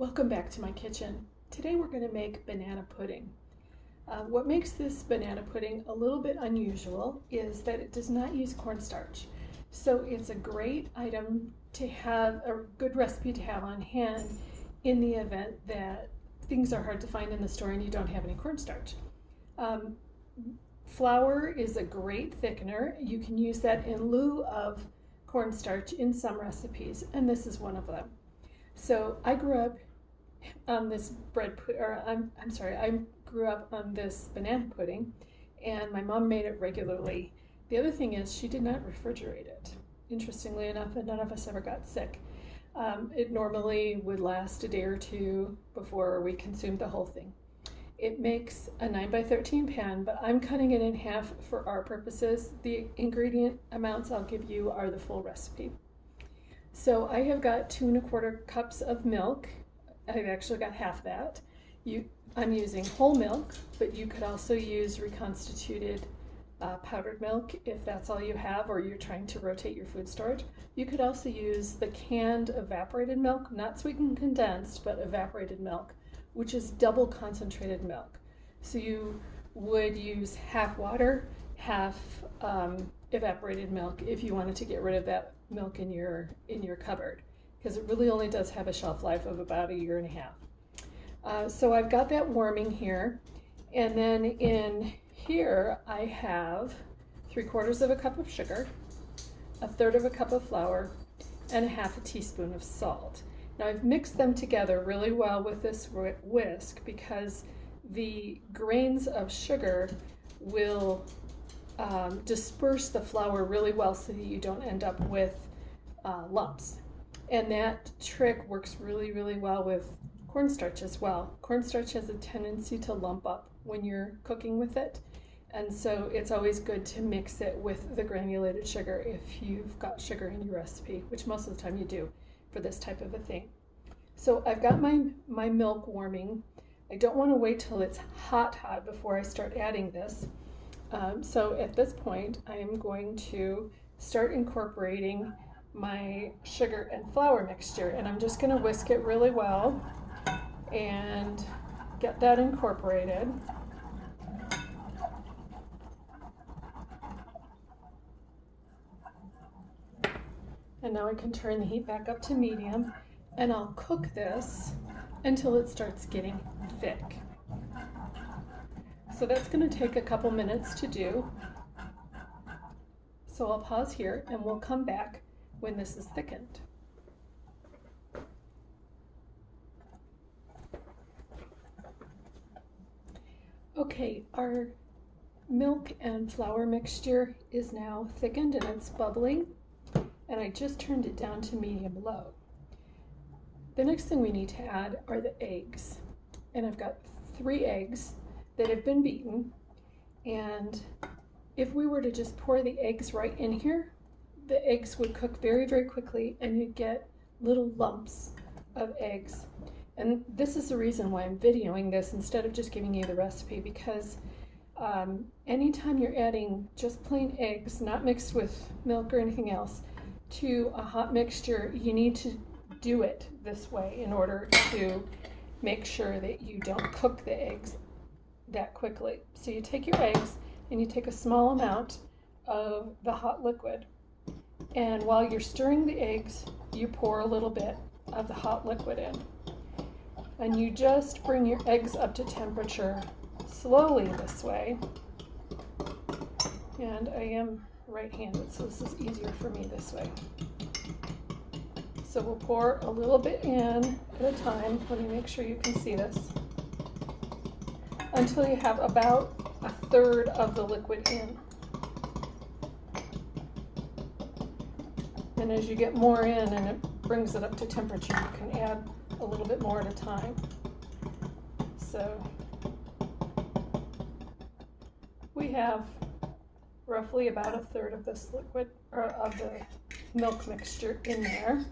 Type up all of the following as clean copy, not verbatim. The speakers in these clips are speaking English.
Welcome back to my kitchen. Today we're going to make banana pudding. What makes this banana pudding a little bit unusual is that it does not use cornstarch. So it's a great item to have, a good recipe to have on hand in the event that things are hard to find in the store and you don't have any cornstarch. Flour is a great thickener. You can use that in lieu of cornstarch in some recipes, and this is one of them. So I grew up on this I grew up on this banana pudding, and my mom made it regularly. The other thing is she did not refrigerate it. Interestingly enough, and none of us ever got sick. It normally would last a day or two before we consumed the whole thing. It makes a 9 by 13 pan, but I'm cutting it in half for our purposes. The ingredient amounts I'll give you are the full recipe. So I have got 2 1/4 cups of milk. I've actually got half that. I'm using whole milk, but you could also use reconstituted powdered milk if that's all you have, or you're trying to rotate your food storage. You could also use the canned evaporated milk, not sweetened condensed, but evaporated milk, which is double concentrated milk. So you would use half water, half evaporated milk if you wanted to get rid of that milk in your cupboard, because it really only does have a shelf life of about 1.5 years. So I've got that warming here, and then in here I have 3/4 cup of sugar, 1/3 cup of flour, and 1/2 teaspoon of salt. Now I've mixed them together really well with this whisk because the grains of sugar will disperse the flour really well so that you don't end up with lumps. And that trick works really, really well with cornstarch as well. Cornstarch has a tendency to lump up when you're cooking with it, and so it's always good to mix it with the granulated sugar if you've got sugar in your recipe, which most of the time you do for this type of a thing. So I've got my milk warming. I don't want to wait till it's hot before I start adding this. So at this point I am going to start incorporating my sugar and flour mixture, and I'm just going to whisk it really well and get that incorporated. And now I can turn the heat back up to medium, and I'll cook this until it starts getting thick. So that's going to take a couple minutes to do. So I'll pause here and we'll come back when this is thickened. Okay, our milk and flour mixture is now thickened and it's bubbling, and I just turned it down to medium-low. The next thing we need to add are the eggs, and I've got 3 eggs that have been beaten, and if we were to just pour the eggs right in here, the eggs would cook very, very quickly and you'd get little lumps of eggs. And this is the reason why I'm videoing this instead of just giving you the recipe, because anytime you're adding just plain eggs, not mixed with milk or anything else, to a hot mixture, you need to do it this way in order to make sure that you don't cook the eggs that quickly. So you take your eggs and you take a small amount of the hot liquid, and while you're stirring the eggs, you pour a little bit of the hot liquid in, and you just bring your eggs up to temperature slowly this way. And I am right-handed, so this is easier for me this way. So we'll pour a little bit in at a time. Let me make sure you can see this, until you have about 1/3 of the liquid in. And as you get more in and it brings it up to temperature, you can add a little bit more at a time. So we have roughly about 1/3 of this liquid, or of the milk mixture, in there.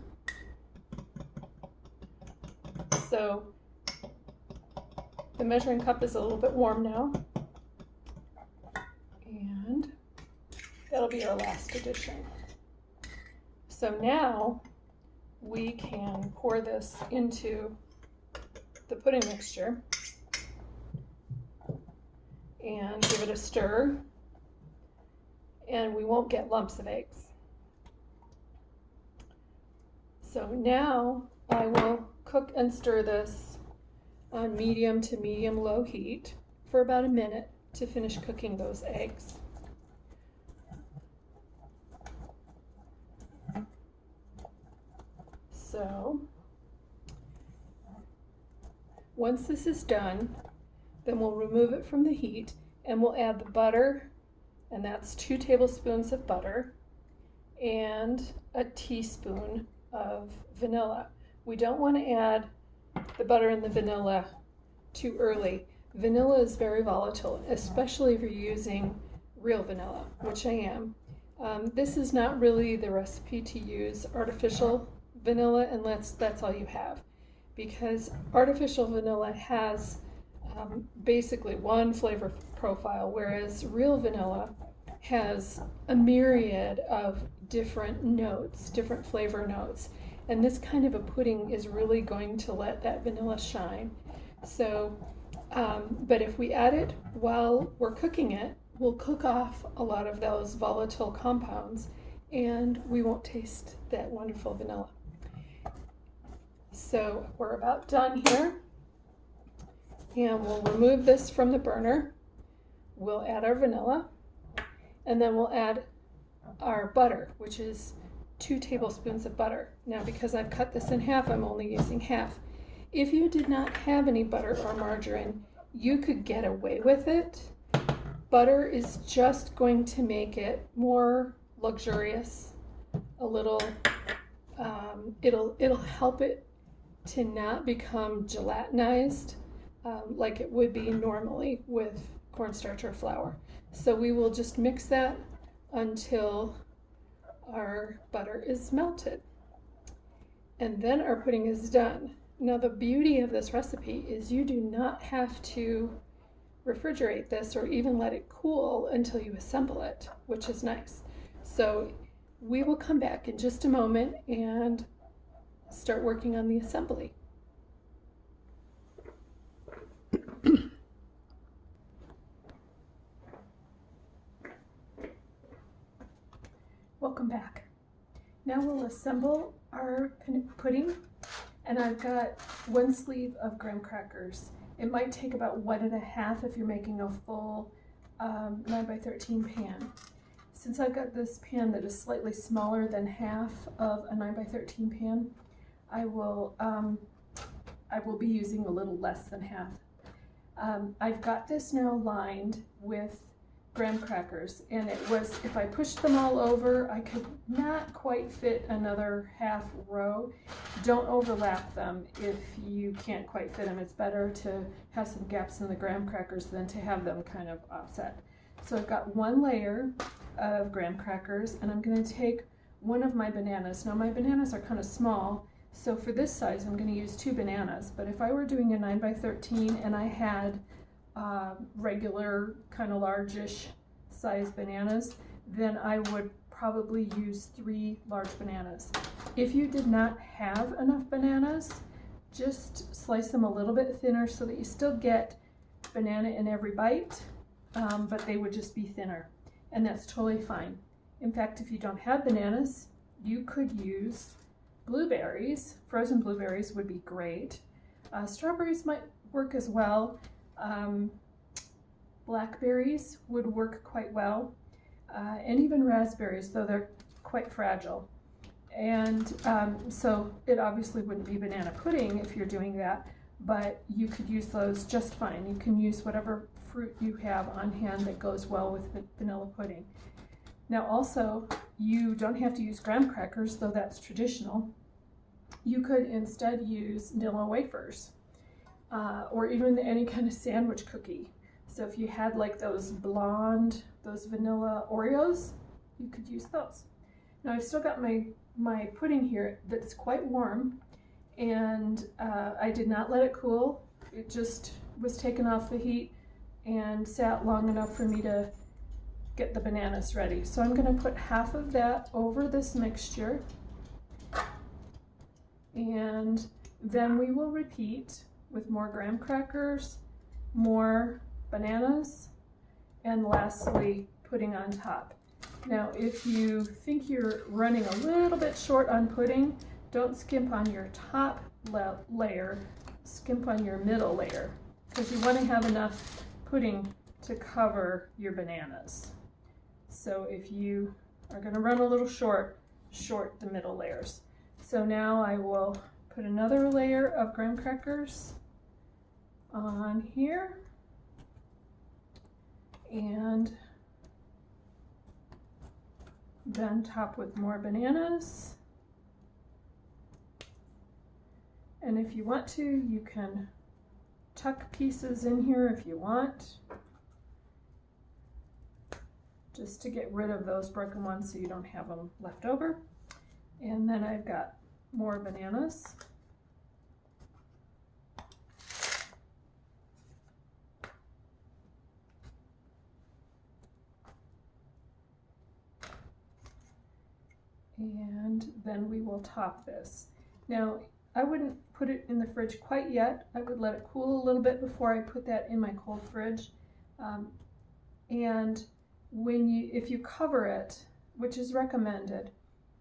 So the measuring cup is a little bit warm now, and that'll be our last addition. So now we can pour this into the pudding mixture and give it a stir, and we won't get lumps of eggs. So now I will cook and stir this on medium to medium-low heat for about a minute to finish cooking those eggs. So once this is done, then we'll remove it from the heat and we'll add the butter, and that's 2 tablespoons of butter and a teaspoon of vanilla. We don't want to add the butter and the vanilla too early. Vanilla is very volatile, especially if you're using real vanilla, which I am. This is not really the recipe to use artificial vanilla unless that's all you have, because artificial vanilla has basically one flavor profile, whereas real vanilla has a myriad of different notes, different flavor notes. And this kind of a pudding is really going to let that vanilla shine. So, but if we add it while we're cooking it, we'll cook off a lot of those volatile compounds and we won't taste that wonderful vanilla. So we're about done here. And we'll remove this from the burner. We'll add our vanilla, and then we'll add our butter, which is 2 tablespoons of butter. Now, because I've cut this in half, I'm only using half. If you did not have any butter or margarine, you could get away with it. Butter is just going to make it more luxurious, a little, it'll help it to not become gelatinized like it would be normally with cornstarch or flour. So we will just mix that until our butter is melted. And then our pudding is done. Now the beauty of this recipe is you do not have to refrigerate this or even let it cool until you assemble it, which is nice. So we will come back in just a moment and start working on the assembly. Welcome back. Now we'll assemble our pudding, and I've got 1 sleeve of graham crackers. It might take about 1.5 if you're making a full 9x13 pan. Since I've got this pan that is slightly smaller than half of a 9x13 pan, I will be using a little less than half. I've got this now lined with graham crackers, and it was, if I pushed them all over, I could not quite fit another half row. Don't overlap them if you can't quite fit them. It's better to have some gaps in the graham crackers than to have them kind of offset. So I've got 1 layer of graham crackers, and I'm going to take 1 of my bananas. Now my bananas are kind of small, so for this size I'm going to use 2 bananas, but if I were doing a 9x13 and I had regular kind of largish size bananas, then I would probably use 3 large bananas. If you did not have enough bananas, just slice them a little bit thinner so that you still get banana in every bite, but they would just be thinner, and that's totally fine. In fact, if you don't have bananas, you could use blueberries. Frozen blueberries would be great. Strawberries might work as well. Blackberries would work quite well, and even raspberries, though they're quite fragile. And so it obviously wouldn't be banana pudding if you're doing that, but you could use those just fine. You can use whatever fruit you have on hand that goes well with vanilla pudding. Now also, you don't have to use graham crackers, though that's traditional. You could instead use Nilla wafers, or even any kind of sandwich cookie. So if you had like those blonde, those vanilla Oreos, you could use those. Now I've still got my pudding here that's quite warm, and I did not let it cool. It just was taken off the heat and sat long enough for me to get the bananas ready. So I'm going to put half of that over this mixture, and then we will repeat with more graham crackers, more bananas, and lastly, pudding on top. Now, if you think you're running a little bit short on pudding, don't skimp on your top layer, skimp on your middle layer, because you want to have enough pudding to cover your bananas. So if you are going to run a little short, short the middle layers. So now I will put another layer of graham crackers on here, and then top with more bananas. And if you want to, you can tuck pieces in here if you want, just to get rid of those broken ones so you don't have them left over. And then I've got more bananas. And then we will top this. Now, I wouldn't put it in the fridge quite yet. I would let it cool a little bit before I put that in my cold fridge. And if you cover it, which is recommended,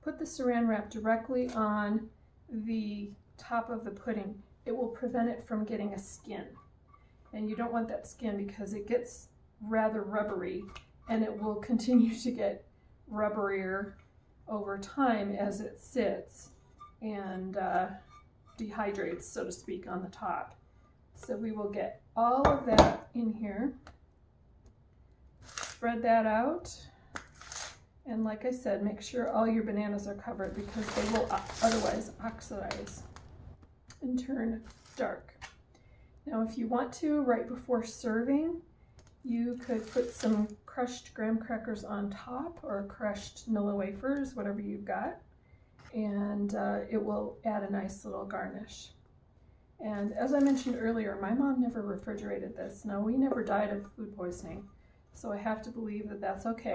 put the saran wrap directly on the top of the pudding. It will prevent it from getting a skin. And you don't want that skin because it gets rather rubbery, and it will continue to get rubberier over time as it sits and dehydrates, so to speak, on the top. So we will get all of that in here, spread that out, and like I said, make sure all your bananas are covered because they will otherwise oxidize and turn dark. Now, if you want to, right before serving, you could put some crushed graham crackers on top, or crushed Nilla wafers, whatever you've got, and it will add a nice little garnish. And as I mentioned earlier, my mom never refrigerated this. Now, we never died of food poisoning, so I have to believe that that's okay.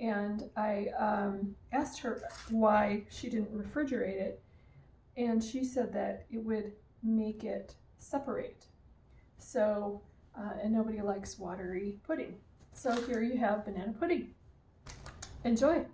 And I asked her why she didn't refrigerate it, and she said that it would make it separate. So, and nobody likes watery pudding. So here you have banana pudding. Enjoy.